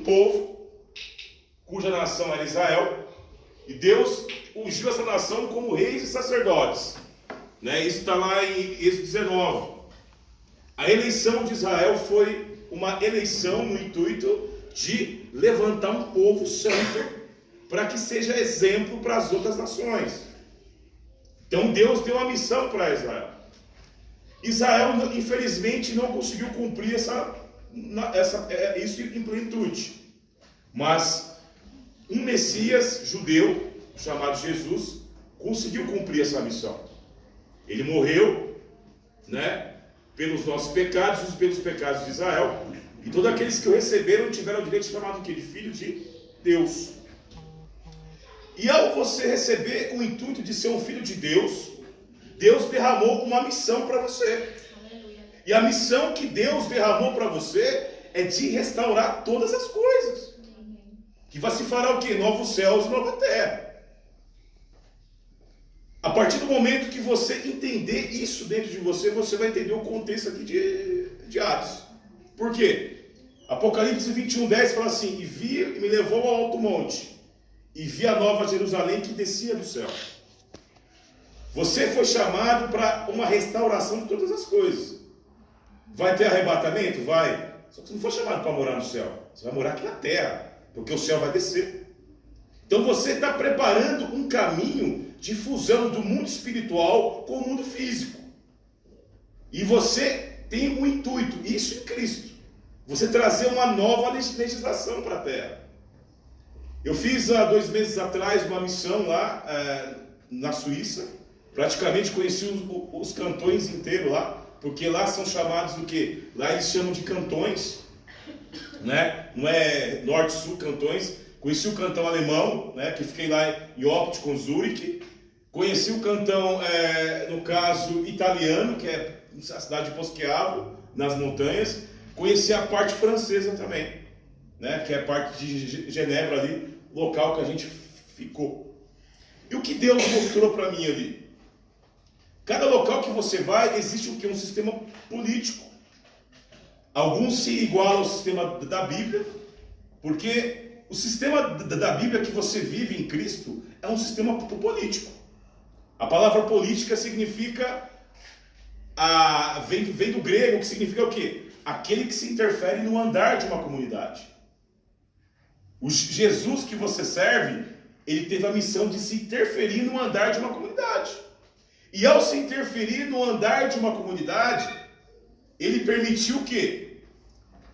povo, cuja nação era Israel, e Deus ungiu essa nação como reis e sacerdotes. Né? Isso está lá em Êxodo 19. A eleição de Israel foi uma eleição no intuito de levantar um povo santo para que seja exemplo para as outras nações. Então Deus deu uma missão para Israel. Israel, infelizmente, não conseguiu cumprir isso em plenitude. Mas um Messias judeu, chamado Jesus, conseguiu cumprir essa missão. Ele morreu, né, pelos nossos pecados e pelos pecados de Israel. E todos aqueles que o receberam tiveram o direito de chamar de filho de Deus. E ao você receber o intuito de ser um filho de Deus, Deus derramou uma missão para você. E a missão que Deus derramou para você é de restaurar todas as coisas. Que vai se fará o quê? Novos céus e nova terra. A partir do momento que você entender isso dentro de você, você vai entender o contexto aqui de Atos. Por quê? Apocalipse 21:10 fala assim: e me levou ao alto monte, e vi a nova Jerusalém que descia do céu. Você foi chamado para uma restauração de todas as coisas. Vai ter arrebatamento? Vai. Só que você não foi chamado para morar no céu. Você vai morar aqui na terra, porque o céu vai descer. Então você está preparando um caminho de fusão do mundo espiritual com o mundo físico. E você tem um intuito, isso em Cristo, você trazer uma nova legislação para a terra. Eu fiz há 2 meses atrás uma missão lá na Suíça. Praticamente conheci os cantões inteiros lá, porque lá são chamados do quê? Lá eles chamam de cantões, né? Não é norte-sul cantões. Conheci o cantão alemão, né? Que fiquei lá em Oppt com Zurich. Conheci o cantão, no caso, italiano, que é a cidade de Poschiavo, nas montanhas. Conheci a parte francesa também, né? Que é a parte de Genebra ali, local que a gente ficou. E o que Deus mostrou para mim ali? Cada local que você vai, existe o que? Um sistema político. Alguns se igualam ao sistema da Bíblia, porque o sistema da Bíblia que você vive em Cristo é um sistema político. A palavra política significa, vem do grego, que significa o quê? Aquele que se interfere no andar de uma comunidade. O Jesus que você serve, ele teve a missão de se interferir no andar de uma comunidade. E ao se interferir no andar de uma comunidade, ele permitiu o quê?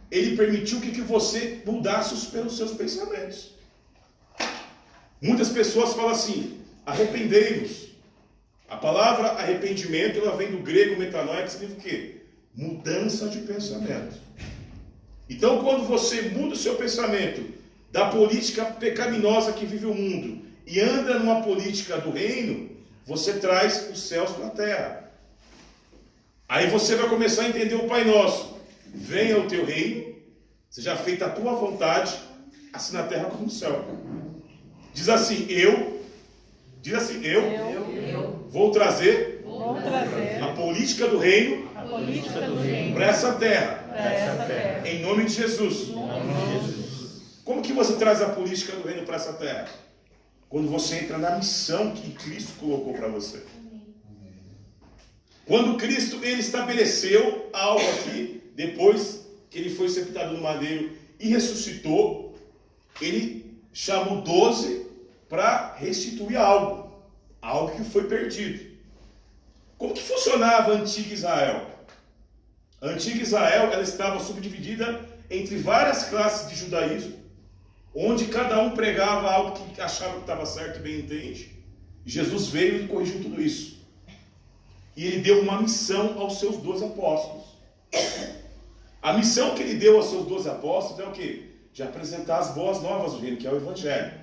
Ele permitiu que você mudasse pelos seus pensamentos. Muitas pessoas falam assim: arrependei-vos. A palavra arrependimento, ela vem do grego metanoia, que significa o quê? Mudança de pensamento. Então, quando você muda o seu pensamento da política pecaminosa que vive o mundo e anda numa política do reino, você traz os céus para a terra. Aí você vai começar a entender o Pai Nosso. Venha o teu reino, seja feita a tua vontade, assim na terra como no céu. Diz assim, eu vou trazer a política do reino para essa terra. Em nome de Jesus. Como que você traz a política do reino para essa terra? Quando você entra na missão que Cristo colocou para você. Quando Cristo ele estabeleceu algo aqui, depois que ele foi sepultado no madeiro e ressuscitou, ele chamou 12 para restituir algo que foi perdido. Como que funcionava a antiga Israel? A antiga Israel ela estava subdividida entre várias classes de judaísmo, onde cada um pregava algo que achava que estava certo e bem entende. E Jesus veio e corrigiu tudo isso. E ele deu uma missão aos seus 12 apóstolos. A missão que ele deu aos seus 12 apóstolos é o quê? De apresentar as boas novas do reino, que é o Evangelho.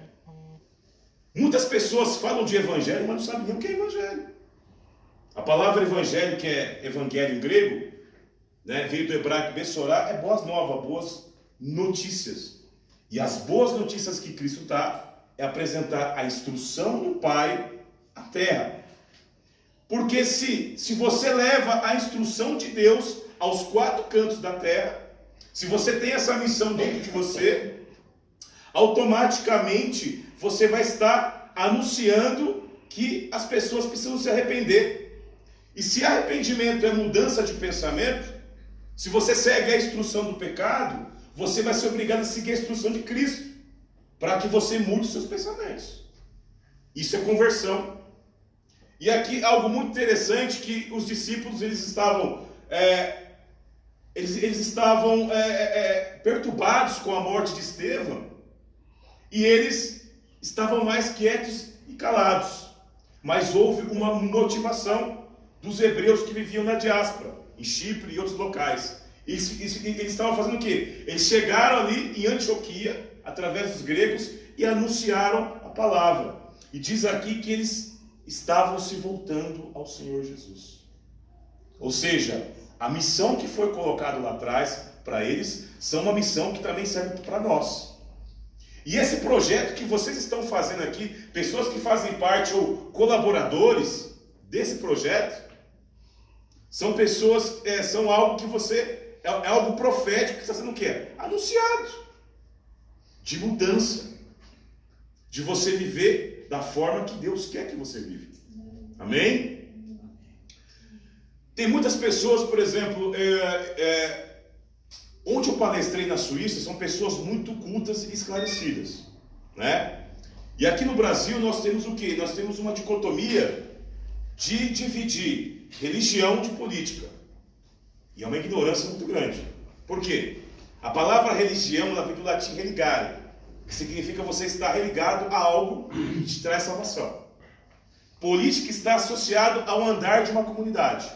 Muitas pessoas falam de Evangelho, mas não sabem nem o que é Evangelho. A palavra Evangelho, que é Evangelho em grego, né, veio do hebraico Bessorá, é boas novas, boas notícias. E as boas notícias que Cristo dá é apresentar a instrução do Pai à terra. Porque se você leva a instrução de Deus aos 4 cantos da terra, se você tem essa missão dentro de você, automaticamente você vai estar anunciando que as pessoas precisam se arrepender. E se arrependimento é mudança de pensamento, se você segue a instrução do pecado, você vai ser obrigado a seguir a instrução de Cristo, para que você mude os seus pensamentos. Isso é conversão. E aqui algo muito interessante, que os discípulos eles estavam perturbados com a morte de Estevão, e eles estavam mais quietos e calados. Mas houve uma motivação dos hebreus que viviam na diáspora, em Chipre e outros locais. Eles estavam fazendo o quê? Eles chegaram ali em Antioquia, através dos gregos, e anunciaram a palavra. E diz aqui que eles estavam se voltando ao Senhor Jesus. Ou seja, a missão que foi colocada lá atrás para eles são uma missão que também serve para nós. E esse projeto que vocês estão fazendo aqui, pessoas que fazem parte ou colaboradores desse projeto, são pessoas, são algo que você, é algo profético que está sendo o quê? Anunciado. De mudança. De você viver da forma que Deus quer que você vive. Amém? Tem muitas pessoas, por exemplo, onde eu palestrei na Suíça, são pessoas muito cultas e esclarecidas, né? E aqui no Brasil nós temos o quê? Nós temos uma dicotomia de dividir religião de política. E é uma ignorância muito grande. Por quê? A palavra religião, ela vem do latim religare, que significa você estar religado a algo que te traz salvação. Política está associado ao andar de uma comunidade.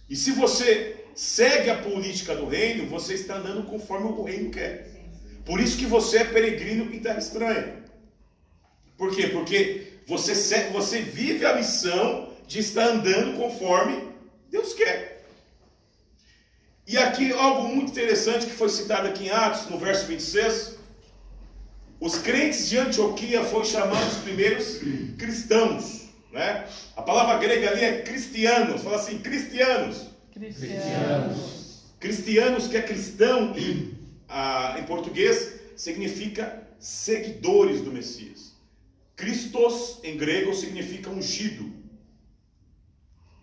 E se você segue a política do reino, você está andando conforme o reino quer. Por isso que você é peregrino em terra estranha. Por quê? Porque você vive a missão de estar andando conforme Deus quer. E aqui algo muito interessante que foi citado aqui em Atos, no verso 26. Os crentes de Antioquia foram chamados os primeiros cristãos, né? A palavra grega ali é cristianos. Fala assim, cristianos. Cristianos, que é cristão em português, significa seguidores do Messias. Christos, em grego, significa ungido.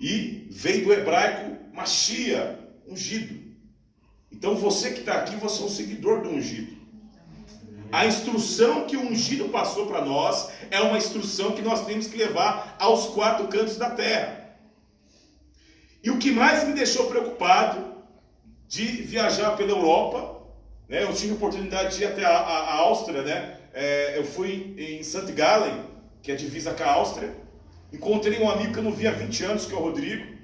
E veio do hebraico Machia, ungido. Então você que está aqui, você é um seguidor do ungido. A instrução que o ungido passou para nós é uma instrução que nós temos que levar aos quatro cantos da terra. E o que mais me deixou preocupado de viajar pela Europa, né? Eu tive a oportunidade de ir até a Áustria, né? Eu fui em St. Gallen, que é a divisa com a Áustria. Encontrei um amigo que eu não via há 20 anos, que é o Rodrigo.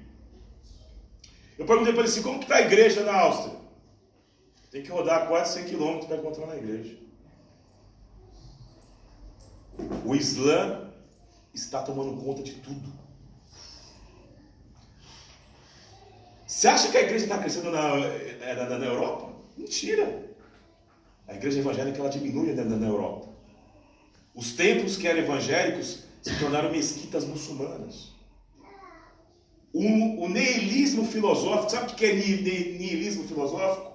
Eu perguntei para ele assim, como que está a igreja na Áustria? Tem que rodar quase 100 km para encontrar na igreja. O Islã está tomando conta de tudo. Você acha que a igreja está crescendo na Europa? Mentira! A igreja evangélica ela diminui na Europa. Os templos que eram evangélicos se tornaram mesquitas muçulmanas. O niilismo filosófico, sabe o que é niilismo filosófico?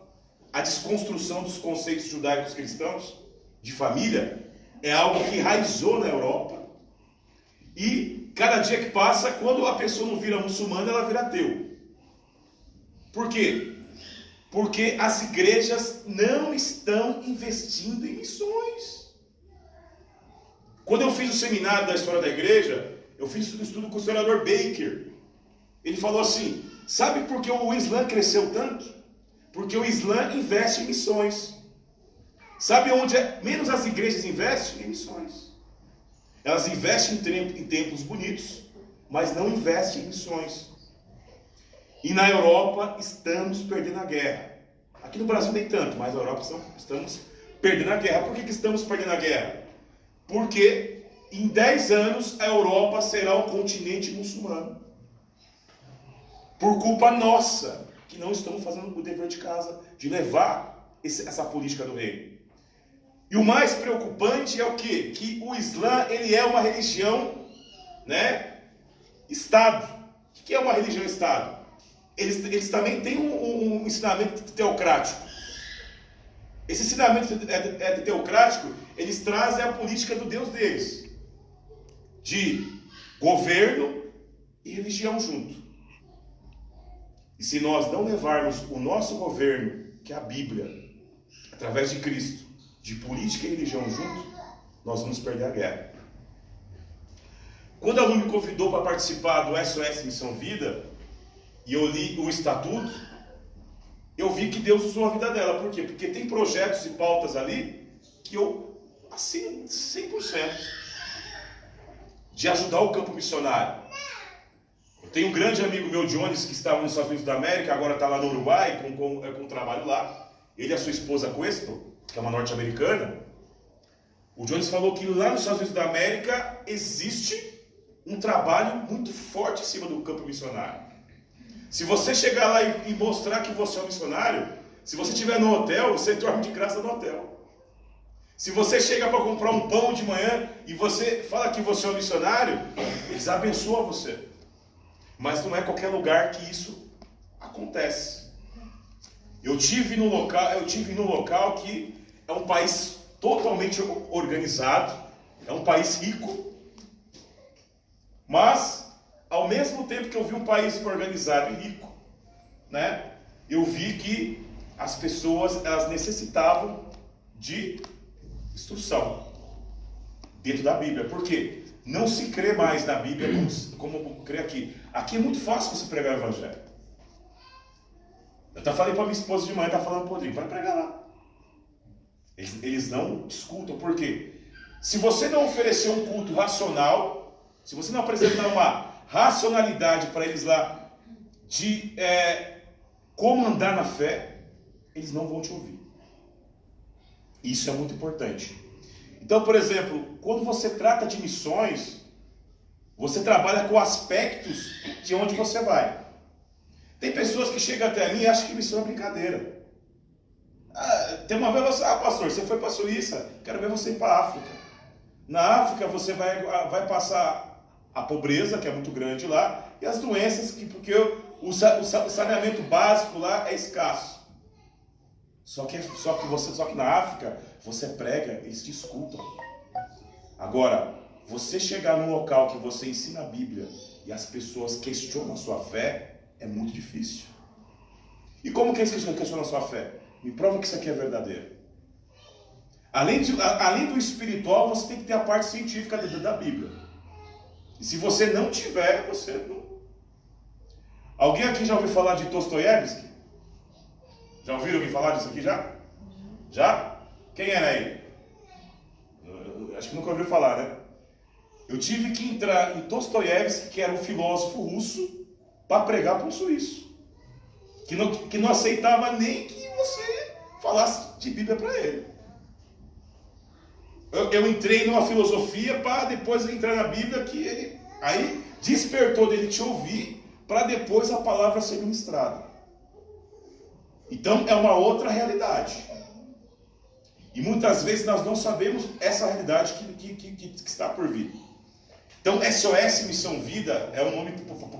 A desconstrução dos conceitos judaicos cristãos de família é algo que enraizou na Europa. E cada dia que passa, quando a pessoa não vira muçulmana, ela vira ateu. Por quê? Porque as igrejas não estão investindo em missões. Quando eu fiz o seminário da história da igreja, eu fiz um estudo com o senador Baker. Ele falou assim, sabe por que o Islã cresceu tanto? Porque o Islã investe em missões. Sabe onde menos as igrejas investem? Em missões. Elas investem em templos bonitos, mas não investem em missões. E na Europa estamos perdendo a guerra. Aqui no Brasil nem tanto, mas na Europa estamos perdendo a guerra. Por que estamos perdendo a guerra? Porque em 10 anos a Europa será um continente muçulmano. Por culpa nossa, que não estamos fazendo o dever de casa, de levar essa política do reino. E o mais preocupante é o quê? Que o Islã, ele é uma religião, né? Estado. O que é uma religião Estado? Eles também têm um ensinamento teocrático. Esse ensinamento teocrático, eles trazem a política do Deus deles, de governo e religião junto. E se nós não levarmos o nosso governo, que é a Bíblia, através de Cristo, de política e religião junto, nós vamos perder a guerra. Quando a Lu me convidou para participar do SOS Missão Vida, e eu li o estatuto, eu vi que Deus usou a vida dela. Por quê? Porque tem projetos e pautas ali que eu assino 100% de ajudar o campo missionário. Eu tenho um grande amigo meu, Jones, que estava nos Estados Unidos da América, agora está lá no Uruguai, com trabalho lá. Ele e a sua esposa Questo, que é uma norte-americana. O Jones falou que lá nos Estados Unidos da América existe um trabalho muito forte em cima do campo missionário. Se você chegar lá e mostrar que você é um missionário, se você estiver no hotel, você dorme de graça no hotel. Se você chega para comprar um pão de manhã e você fala que você é um missionário, eles abençoam você. Mas não é qualquer lugar que isso acontece. Eu tive no local que é um país totalmente organizado, é um país rico, mas ao mesmo tempo que eu vi um país organizado e rico, né, eu vi que as pessoas, elas necessitavam de instrução dentro da Bíblia. Por quê? Não se crê mais na Bíblia como crê aqui. Aqui é muito fácil você pregar o Evangelho. Eu falei para minha esposa de manhã, falando para o Rodrigo, vai pregar lá. Eles não escutam. Por quê? Se você não oferecer um culto racional, se você não apresentar uma racionalidade para eles lá de como andar na fé, eles não vão te ouvir. Isso é muito importante. Então, por exemplo, quando você trata de missões, você trabalha com aspectos de onde você vai. Tem pessoas que chegam até mim e acham que missão é brincadeira. Tem uma vez você, pastor, você foi para a Suíça, quero ver você ir para a África. Na África você vai passar a pobreza, que é muito grande lá, e as doenças, porque o saneamento básico lá é escasso. Só que na África, você prega, eles te escutam. Agora, você chegar num local que você ensina a Bíblia e as pessoas questionam a sua fé, é muito difícil. E como que eles questionam a sua fé? Me prova que isso aqui é verdadeiro. Além do espiritual, você tem que ter a parte científica da Bíblia. E se você não tiver, você não... Alguém aqui já ouviu falar de Dostoiévski? Já ouviram alguém falar disso aqui já? Já? Quem era ele? Acho que nunca ouviu falar, né? Eu tive que entrar em Dostoiévski, que era um filósofo russo, para pregar para um suíço. Que não aceitava nem que você falasse de Bíblia para ele. Eu entrei numa filosofia para depois entrar na Bíblia, que ele aí despertou dele te ouvir, para depois a palavra ser ministrada. Então é uma outra realidade. E muitas vezes nós não sabemos essa realidade que está por vir. Então SOS Missão Vida é um nome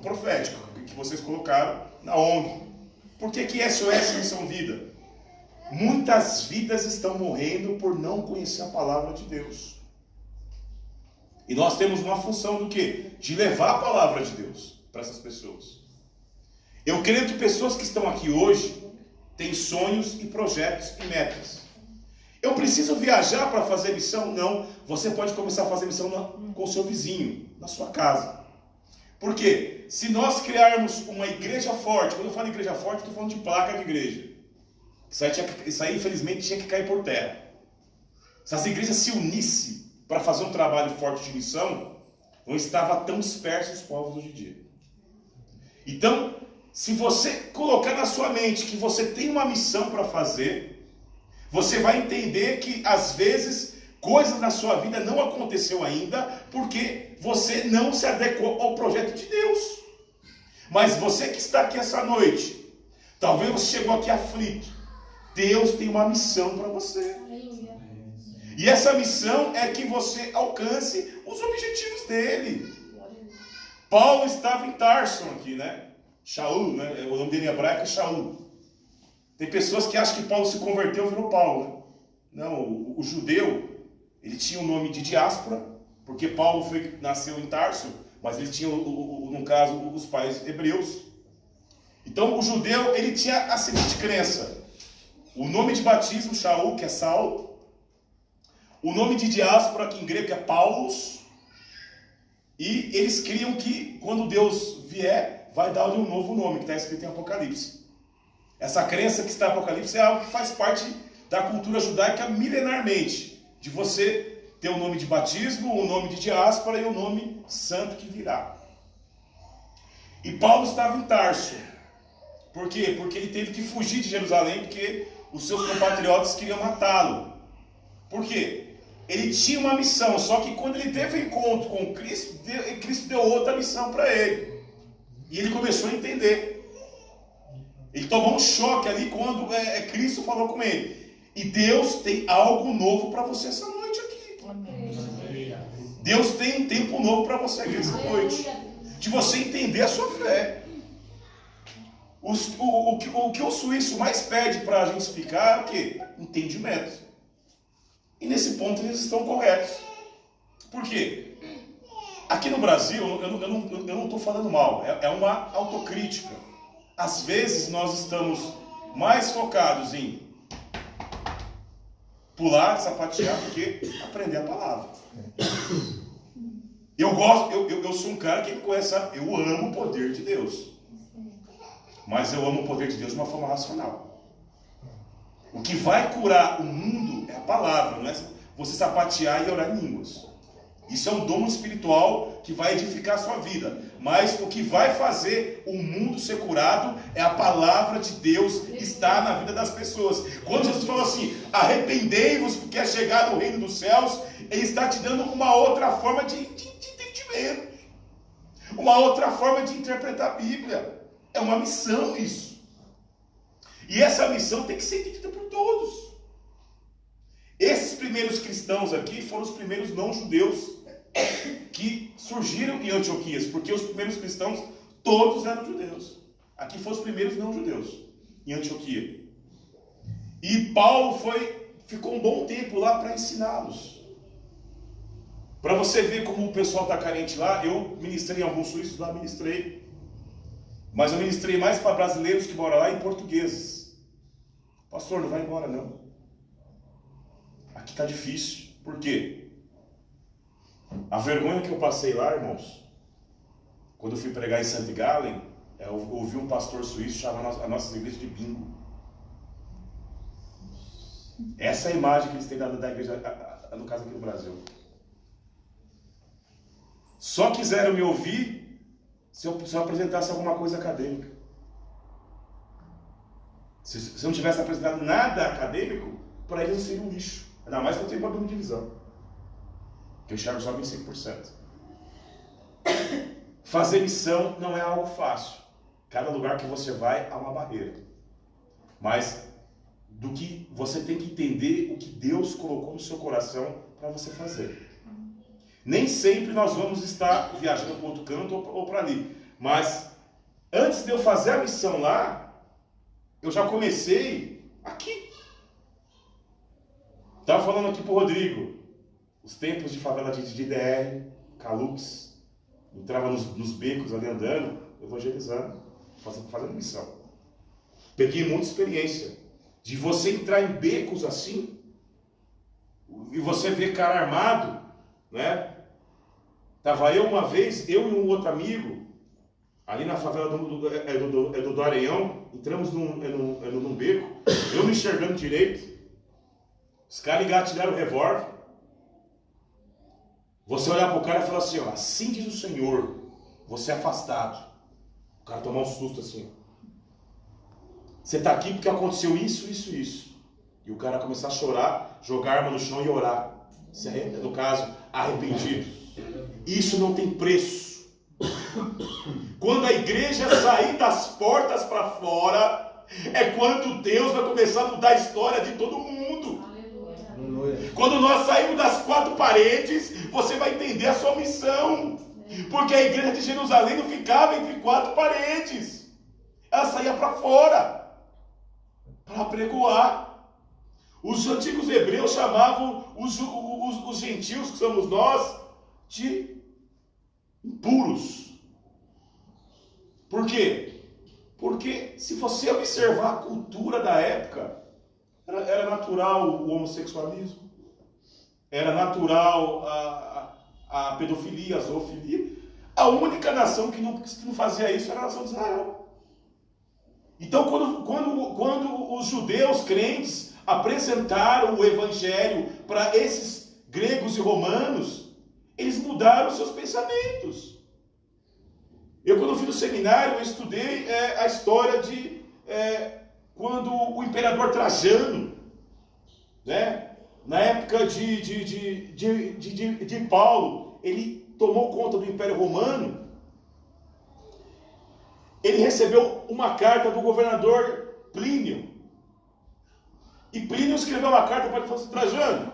profético que vocês colocaram na ONG. Por que SOS Missão Vida? Muitas vidas estão morrendo por não conhecer a palavra de Deus. E nós temos uma função do quê? De levar a palavra de Deus para essas pessoas. Eu creio que pessoas que estão aqui hoje têm sonhos e projetos e metas. Eu preciso viajar para fazer missão? Não. Você pode começar a fazer missão com o seu vizinho, na sua casa. Por quê? Se nós criarmos uma igreja forte, quando eu falo igreja forte, estou falando de placa de igreja. Isso aí, infelizmente, tinha que cair por terra. Se as igrejas se unissem para fazer um trabalho forte de missão, não estava tão dispersos os povos hoje em dia. Então, se você colocar na sua mente que você tem uma missão para fazer, você vai entender que, às vezes, coisas na sua vida não aconteceu ainda, porque você não se adequou ao projeto de Deus. Mas você que está aqui essa noite, talvez você chegou aqui aflito, Deus tem uma missão para você. E essa missão é que você alcance os objetivos dele. Paulo estava em Tarso aqui, né? Shaul, né? O nome dele em hebraico é Shaul. Tem pessoas que acham que Paulo se converteu e virou Paulo, né? Não, o judeu, ele tinha o nome de diáspora, porque Paulo nasceu em Tarso, mas ele tinha, no caso, os pais hebreus. Então, o judeu, ele tinha a seguinte crença. O nome de batismo, Shaul, que é Saulo. O nome de diáspora, que em grego é Paulos. E eles criam que, quando Deus vier, vai dar-lhe um novo nome, que está escrito em Apocalipse. Essa crença que está em Apocalipse é algo que faz parte da cultura judaica milenarmente. De você ter o nome de batismo, o nome de diáspora e o nome santo que virá. E Paulo estava em Tarso. Por quê? Porque ele teve que fugir de Jerusalém, porque os seus compatriotas queriam matá-lo. Por quê? Ele tinha uma missão, só que quando ele teve um encontro com Cristo, Cristo deu outra missão para ele. E ele começou a entender. Ele tomou um choque ali quando Cristo falou com ele. E Deus tem algo novo para você essa noite aqui. Amém. Deus tem um tempo novo para você aqui essa noite. De você entender a sua fé. O que o suíço mais pede para a gente explicar é o quê? Entendimento. E nesse ponto eles estão corretos. Por quê? Aqui no Brasil, eu não estou falando mal, é uma autocrítica. Às vezes nós estamos mais focados em pular, sapatear, do que aprender a palavra. Eu sou um cara que conhece, eu amo o poder de Deus. Mas eu amo o poder de Deus de uma forma racional. O que vai curar o mundo é a palavra, não é você sapatear e orar em línguas. Isso é um dom espiritual que vai edificar a sua vida. Mas o que vai fazer o mundo ser curado é a palavra de Deus estar na vida das pessoas. Quando Jesus falou assim, arrependei-vos porque é chegado o reino dos céus, Ele está te dando uma outra forma de entendimento. Uma outra forma de interpretar a Bíblia. É uma missão isso. E essa missão tem que ser entendida por todos. Esses primeiros cristãos aqui foram os primeiros não-judeus que surgiram em Antioquias, porque os primeiros cristãos todos eram judeus. Aqui foram os primeiros não-judeus em Antioquia. E Paulo ficou um bom tempo lá para ensiná-los. Para você ver como o pessoal está carente lá, eu ministrei em alguns suíços lá, mas eu ministrei mais para brasileiros que moram lá e portugueses. Pastor, não vai embora não. Aqui está difícil. Por quê? A vergonha que eu passei lá, irmãos, quando eu fui pregar em St. Gallen, eu ouvi um pastor suíço chamar a nossa igreja de bingo. Essa é a imagem que eles têm da igreja, no caso aqui no Brasil. Só quiseram me ouvir se eu apresentasse alguma coisa acadêmica. Se eu não tivesse apresentado nada acadêmico, para eles seria um lixo. Ainda mais que eu tenho problema de visão. Que eu enxergo só 25%. Fazer missão não é algo fácil. Cada lugar que você vai há uma barreira. Mas do que você tem que entender o que Deus colocou no seu coração para você fazer. Nem sempre nós vamos estar viajando para outro canto ou para ali. Mas antes de eu fazer a missão lá, eu já comecei aqui. Estava falando aqui para o Rodrigo. Os tempos de favela de IDR, Calux. Entrava nos becos ali andando, evangelizando, fazendo missão. Peguei muita experiência. De você entrar em becos assim, e você ver cara armado, né? Tava eu uma vez, eu e um outro amigo, ali na favela do Areião, entramos num beco, eu não enxergando direito, os caras engatilharam o revólver, você olhar para o cara e falar assim, ó, assim diz o Senhor, você é afastado. O cara tomar um susto assim, ó. Você está aqui porque aconteceu isso. E o cara começar a chorar, jogar a arma no chão e orar. No caso, arrependido. Isso não tem preço. Quando a igreja sair das portas para fora, é quando Deus vai começar a mudar a história de todo mundo. Aleluia. Quando nós saímos das quatro paredes, você vai entender a sua missão. Porque a igreja de Jerusalém não ficava entre quatro paredes. Ela saía para fora. Para pregoar. Os antigos hebreus chamavam os gentios, que somos nós, de impuros. Por quê? Porque se você observar a cultura da época, era natural o homossexualismo, era natural a pedofilia, a zoofilia. A única nação que não fazia isso era a nação de Israel. Então, quando os judeus crentes apresentaram o evangelho para esses gregos e romanos, eles mudaram os seus pensamentos. Quando fui no seminário, eu estudei a história de quando o imperador Trajano, né, na época de Paulo, ele tomou conta do Império Romano. Ele recebeu uma carta do governador Plínio. E Plínio escreveu uma carta para ele e falou assim: Trajano,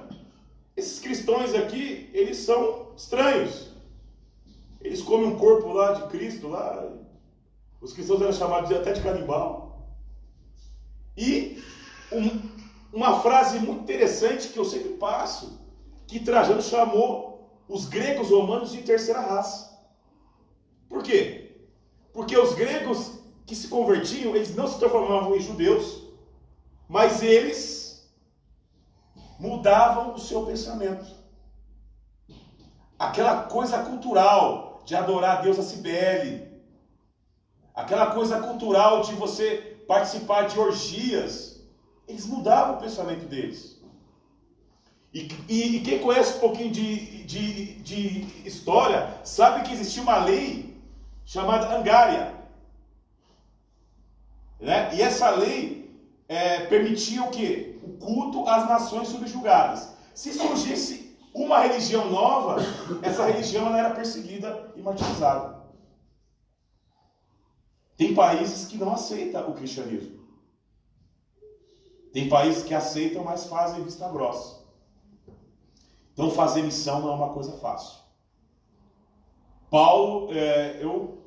esses cristãos aqui, eles são estranhos. Eles comem um corpo lá de Cristo, lá. Os cristãos eram chamados até de canibal. E uma frase muito interessante que eu sempre passo, que Trajano chamou os gregos romanos de terceira raça. Por quê? Porque os gregos que se convertiam, eles não se transformavam em judeus, mas eles mudavam o seu pensamento. Aquela coisa cultural de adorar a deusa Cibele, aquela coisa cultural de você participar de orgias, eles mudavam o pensamento deles. E quem conhece um pouquinho de história, sabe que existia uma lei chamada Angária, né? E essa lei permitia o quê? O culto às nações subjugadas. Se surgisse uma religião nova, essa religião ela era perseguida e martirizada. Tem países que não aceitam o cristianismo. Tem países que aceitam, mas fazem vista grossa. Então fazer missão não é uma coisa fácil. Paulo, eu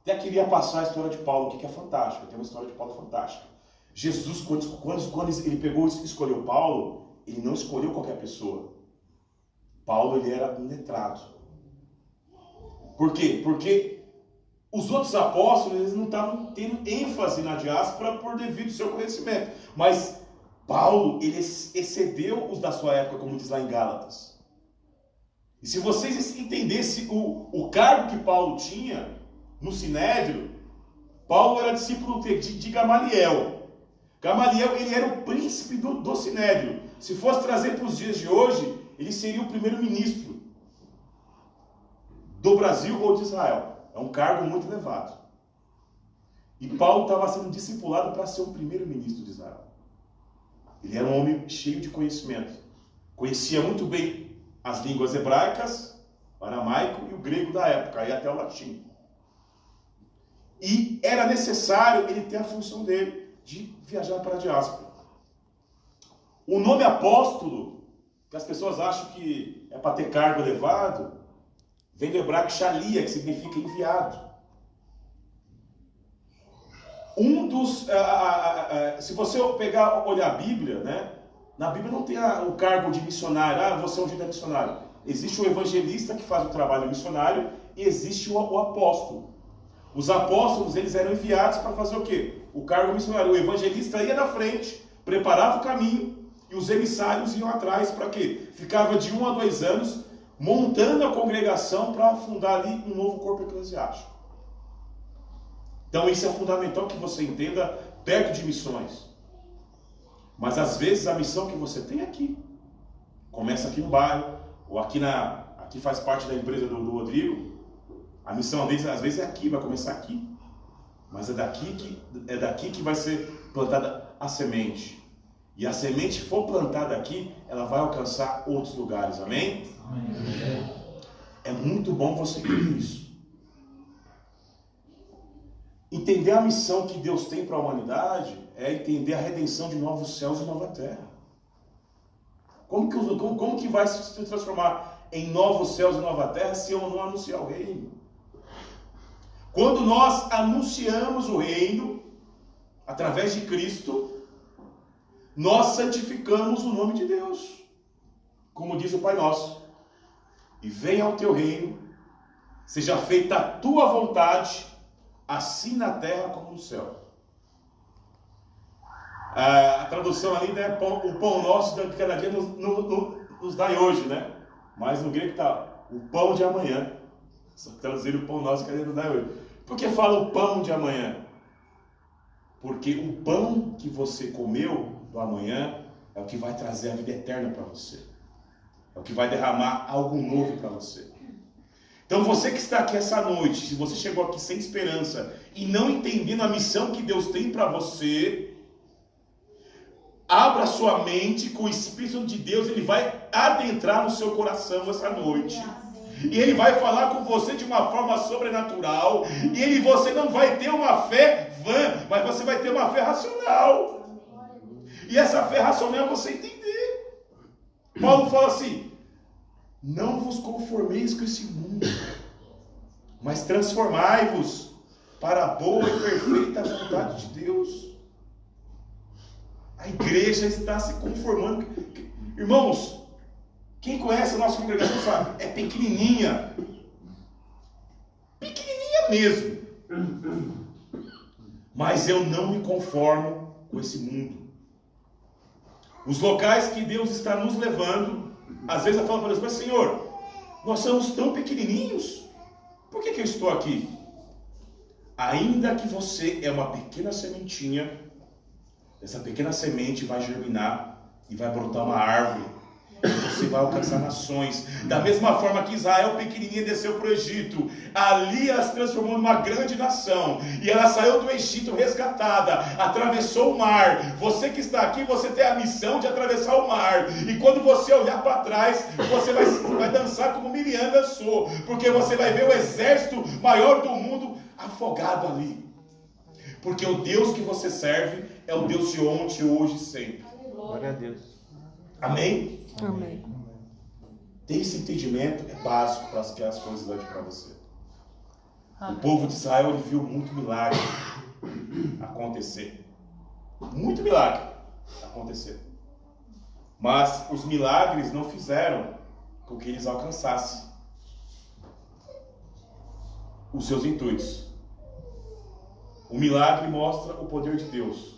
até queria passar a história de Paulo, que é fantástica. Tem uma história de Paulo fantástica. Jesus, quando ele pegou e escolheu Paulo, ele não escolheu qualquer pessoa. Paulo, ele era um letrado. Por quê? Porque os outros apóstolos, eles não estavam tendo ênfase na diáspora por devido ao seu conhecimento. Mas Paulo, ele excedeu os da sua época, como diz lá em Gálatas. E se vocês entendessem o cargo que Paulo tinha no Sinédrio, Paulo era discípulo de Gamaliel. Gamaliel, ele era o príncipe do Sinédrio. Se fosse trazer para os dias de hoje, ele seria o primeiro-ministro do Brasil ou de Israel. É um cargo muito elevado. E Paulo estava sendo discipulado para ser o primeiro-ministro de Israel. Ele era um homem cheio de conhecimento. Conhecia muito bem as línguas hebraicas, o aramaico e o grego da época, e até o latim. E era necessário ele ter a função dele de viajar para a diáspora. O nome apóstolo, que as pessoas acham que é para ter cargo elevado, vem do hebraico shalia, que significa enviado. Se você olhar a Bíblia, né? Na Bíblia não tem o cargo de missionário, você é um judeu missionário. Existe o evangelista que faz o trabalho missionário e existe o apóstolo. Os apóstolos, eles eram enviados para fazer o quê? O cargo missionário. O evangelista ia na frente, preparava o caminho e os emissários iam atrás para quê? Ficava de 1 a 2 anos montando a congregação para fundar ali um novo corpo eclesiástico. Então isso é fundamental que você entenda perto de missões. Mas às vezes a missão que você tem aqui, começa aqui no bairro, ou aqui faz parte da empresa do Rodrigo, a missão deles às vezes é aqui, vai começar aqui. Mas é daqui que vai ser plantada a semente. E a semente for plantada aqui, ela vai alcançar outros lugares, amém? Amém. É muito bom você entender isso. Entender a missão que Deus tem para a humanidade é entender a redenção de novos céus e nova terra. Como que vai se transformar em novos céus e nova terra se eu não anunciar o reino? Quando nós anunciamos o reino, através de Cristo, nós santificamos o nome de Deus. Como diz o Pai Nosso. E venha ao teu reino, seja feita a tua vontade, assim na terra como no céu. A tradução ali, né, o pão nosso de cada dia nos dai hoje, né? Mas no grego está o pão de amanhã. Só traduzir o pão nosso de cada dia nos dai hoje. Por que fala o pão de amanhã? Porque o pão que você comeu do amanhã é o que vai trazer a vida eterna para você. É o que vai derramar algo novo para você. Então você que está aqui essa noite, se você chegou aqui sem esperança e não entendendo a missão que Deus tem para você, abra sua mente, com o Espírito de Deus, ele vai adentrar no seu coração essa noite. E ele vai falar com você de uma forma sobrenatural. E você não vai ter uma fé vã, mas você vai ter uma fé racional. E essa fé racional é você entender. Paulo fala assim: não vos conformeis com esse mundo, mas transformai-vos para a boa e perfeita vontade de Deus. A igreja está se conformando. Irmãos, quem conhece a nossa congregação sabe, é pequenininha. Pequenininha mesmo. Mas eu não me conformo com esse mundo. Os locais que Deus está nos levando, às vezes eu falo para Deus: mas Senhor, nós somos tão pequenininhos, por que eu estou aqui? Ainda que você é uma pequena sementinha, essa pequena semente vai germinar e vai brotar uma árvore. E você vai alcançar nações. Da mesma forma que Israel pequenininha desceu para o Egito, ali ela se transformou numa grande nação. E ela saiu do Egito resgatada, atravessou o mar. Você que está aqui, você tem a missão de atravessar o mar. E quando você olhar para trás, você vai dançar como Miriam dançou. Porque você vai ver o exército maior do mundo afogado ali. Porque o Deus que você serve é o Deus de ontem, hoje e sempre. Glória a Deus. Amém? Amém. Ter esse entendimento é básico para que as coisas andem para você. O povo de Israel, ele viu muito milagre acontecer. Muito milagre acontecer. Mas os milagres não fizeram com que eles alcançassem os seus intuitos. O milagre mostra o poder de Deus,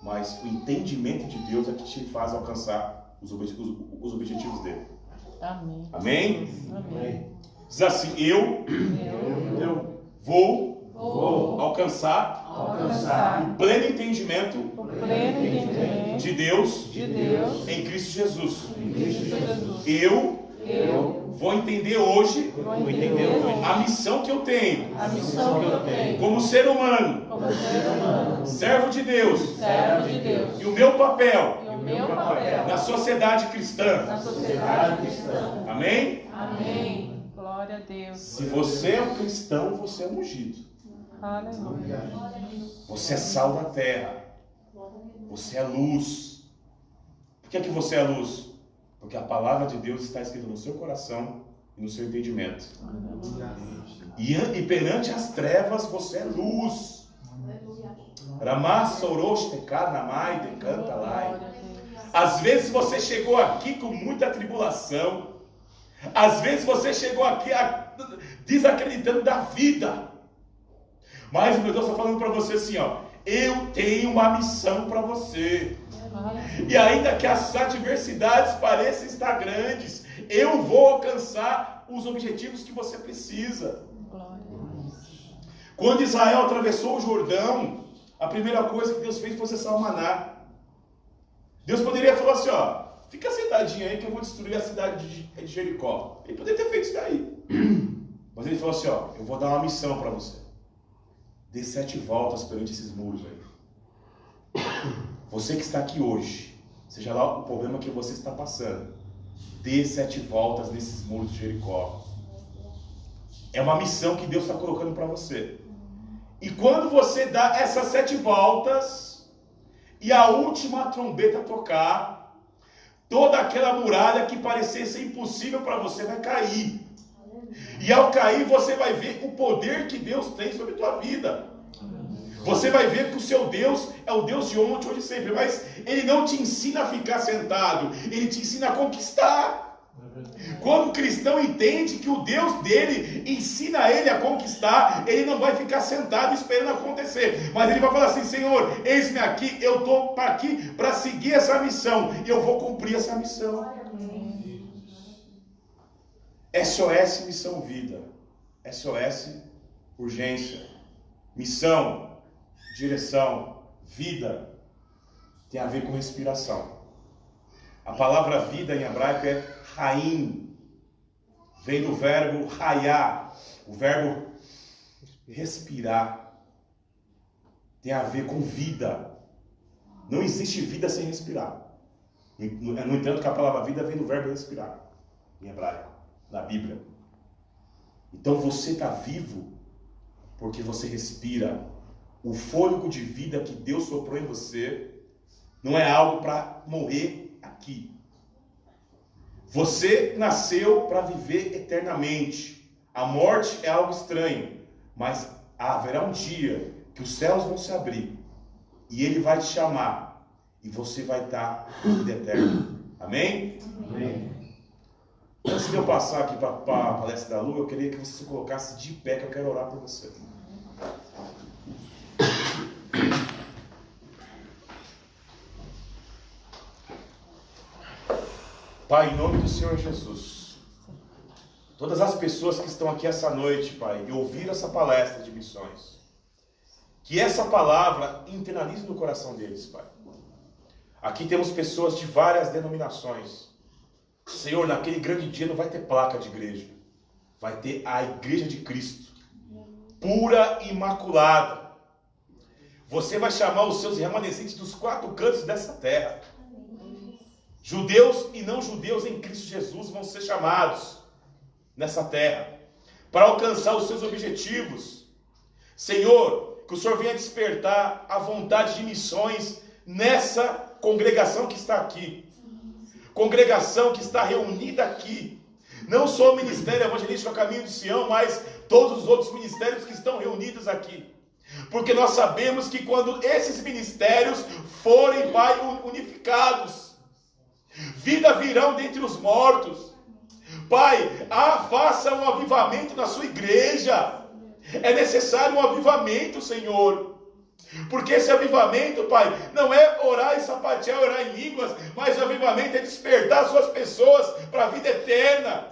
mas o entendimento de Deus é que te faz alcançar os objetivos dele. Amém. Amém? Amém. Diz assim: eu vou alcançar o pleno entendimento de Deus em Cristo Jesus. Eu vou entender hoje a missão que eu tenho como ser humano, servo de Deus, e o meu papel na sociedade cristã. Amém? Amém. Glória a Deus. Se você é um cristão, você é um ungido. Aleluia. Você é sal da terra. Você é luz. Por que você é luz? Porque a palavra de Deus está escrita no seu coração e no seu entendimento. E perante as trevas você é luz. Às vezes você chegou aqui com muita tribulação. Às vezes você chegou aqui desacreditando da vida. Mas o meu Deus está falando para você assim, ó: eu tenho uma missão para você. E ainda que as adversidades pareçam estar grandes, eu vou alcançar os objetivos que você precisa. Quando Israel atravessou o Jordão, a primeira coisa que Deus fez foi cessar o maná. Deus poderia falar assim, ó: fica sentadinho aí que eu vou destruir a cidade de Jericó. Ele poderia ter feito isso daí. Mas ele falou assim, ó: eu vou dar uma missão para você. Dê 7 voltas perante esses muros aí. Você que está aqui hoje, seja lá o problema que você está passando, dê 7 voltas nesses muros de Jericó. É uma missão que Deus está colocando para você. E quando você dá essas 7 voltas, e a última trombeta tocar, toda aquela muralha que parecesse impossível para você vai cair. E ao cair você vai ver o poder que Deus tem sobre a tua vida. Você vai ver que o seu Deus é o Deus de ontem, hoje e sempre. Mas Ele não te ensina a ficar sentado. Ele te ensina a conquistar. Quando o cristão entende que o Deus dele ensina ele a conquistar, ele não vai ficar sentado esperando acontecer. Mas ele vai falar assim: Senhor, eis-me aqui, eu estou aqui para seguir essa missão. E eu vou cumprir essa missão. SOS, missão vida. SOS, urgência. Missão, direção, vida. Tem a ver com respiração. A palavra vida em hebraico é Haim. Vem do verbo Hayá. O verbo respirar. Tem a ver com vida. Não existe vida sem respirar. No entanto, que a palavra vida vem do verbo respirar. Em hebraico. Na Bíblia. Então você está vivo porque você respira. O fôlego de vida que Deus soprou em você não é algo para morrer aqui. Você nasceu para viver eternamente. A morte é algo estranho, mas haverá um dia que os céus vão se abrir e Ele vai te chamar e você vai estar em vida eterna. Amém? Amém. Antes de eu passar aqui para a palestra da Lu, eu queria que você se colocasse de pé, que eu quero orar por você. Pai, em nome do Senhor Jesus, todas as pessoas que estão aqui essa noite, Pai, e ouviram essa palestra de missões, que essa palavra internalize no coração deles, Pai. Aqui temos pessoas de várias denominações. Senhor, naquele grande dia não vai ter placa de igreja, vai ter a igreja de Cristo, pura e imaculada. Você vai chamar os seus remanescentes dos 4 cantos dessa terra. Judeus e não judeus em Cristo Jesus vão ser chamados nessa terra para alcançar os seus objetivos. Senhor, que o Senhor venha despertar a vontade de missões nessa congregação que está aqui. Congregação que está reunida aqui. Não só o Ministério Evangelístico a Caminho de Sião, mas todos os outros ministérios que estão reunidos aqui. Porque nós sabemos que quando esses ministérios forem, Pai, unificados, vida virão dentre os mortos. Pai, faça um avivamento na sua igreja. É necessário um avivamento, Senhor. Porque esse avivamento, Pai, não é orar e sapatear, orar em línguas, mas o avivamento é despertar suas pessoas para a vida eterna.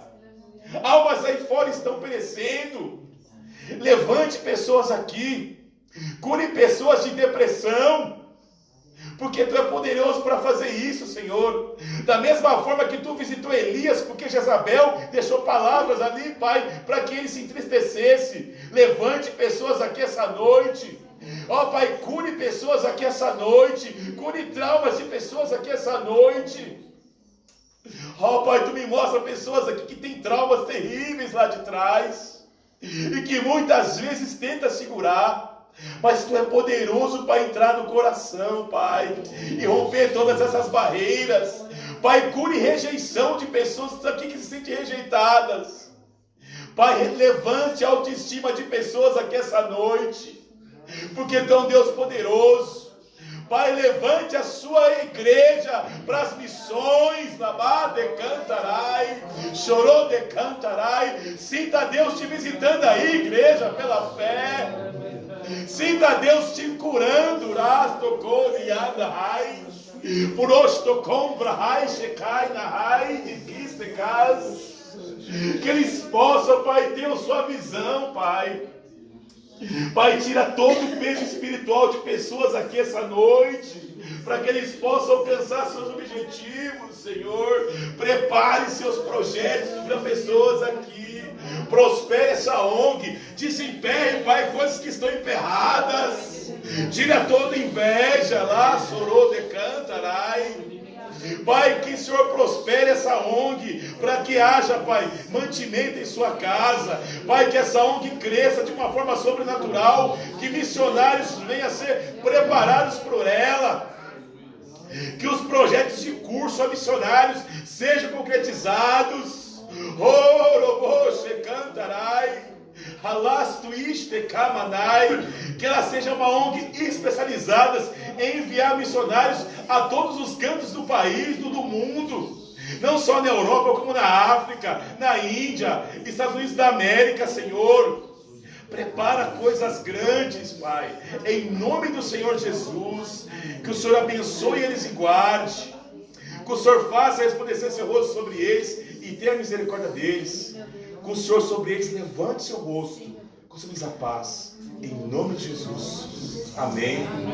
Almas aí fora estão perecendo. Levante pessoas aqui. Cure pessoas de depressão. Porque Tu é poderoso para fazer isso, Senhor. Da mesma forma que Tu visitou Elias, porque Jezabel deixou palavras ali, Pai, para que ele se entristecesse. Levante pessoas aqui essa noite. Ó, Pai, cure pessoas aqui essa noite. Cure traumas de pessoas aqui essa noite. Ó, Pai, Tu me mostra pessoas aqui que têm traumas terríveis lá de trás. E que muitas vezes tenta segurar. Mas Tu é poderoso para entrar no coração, Pai, e romper todas essas barreiras. Pai, cure rejeição de pessoas aqui que se sentem rejeitadas. Pai, levante a autoestima de pessoas aqui essa noite, porque Tu é um Deus poderoso. Pai, levante a sua igreja para as missões. Labá de cantarai, chorou de cantarai. Sinta Deus te visitando aí, igreja, pela fé. Sinta Deus te curando. Rastocou e andai. Purostocom vrahai shekai nahai de kistekaz. Que eles possam, Pai, ter a sua visão, Pai. Pai, tira todo o peso espiritual de pessoas aqui essa noite, para que eles possam alcançar seus objetivos, Senhor. Prepare seus projetos para pessoas aqui. Prospere essa ONG. Desemperre, Pai, coisas que estão emperradas. Tira toda inveja lá, sorô de cantarai. Pai, que o Senhor prospere essa ONG, para que haja, Pai, mantimento em sua casa. Pai, que essa ONG cresça de uma forma sobrenatural, que missionários venham a ser preparados por ela. Que os projetos de curso a missionários sejam concretizados. que ela seja uma ONG especializada em enviar missionários a todos os cantos do país, do mundo, não só na Europa, como na África, na Índia, Estados Unidos da América, Senhor. Prepara coisas grandes, Pai, em nome do Senhor Jesus. Que o Senhor abençoe eles e guarde, que o Senhor faça resplandecer seu rosto sobre eles e tenha misericórdia deles. Que o Senhor sobre eles levante seu rosto, conceda-lhes a paz, em nome de Jesus. Amém.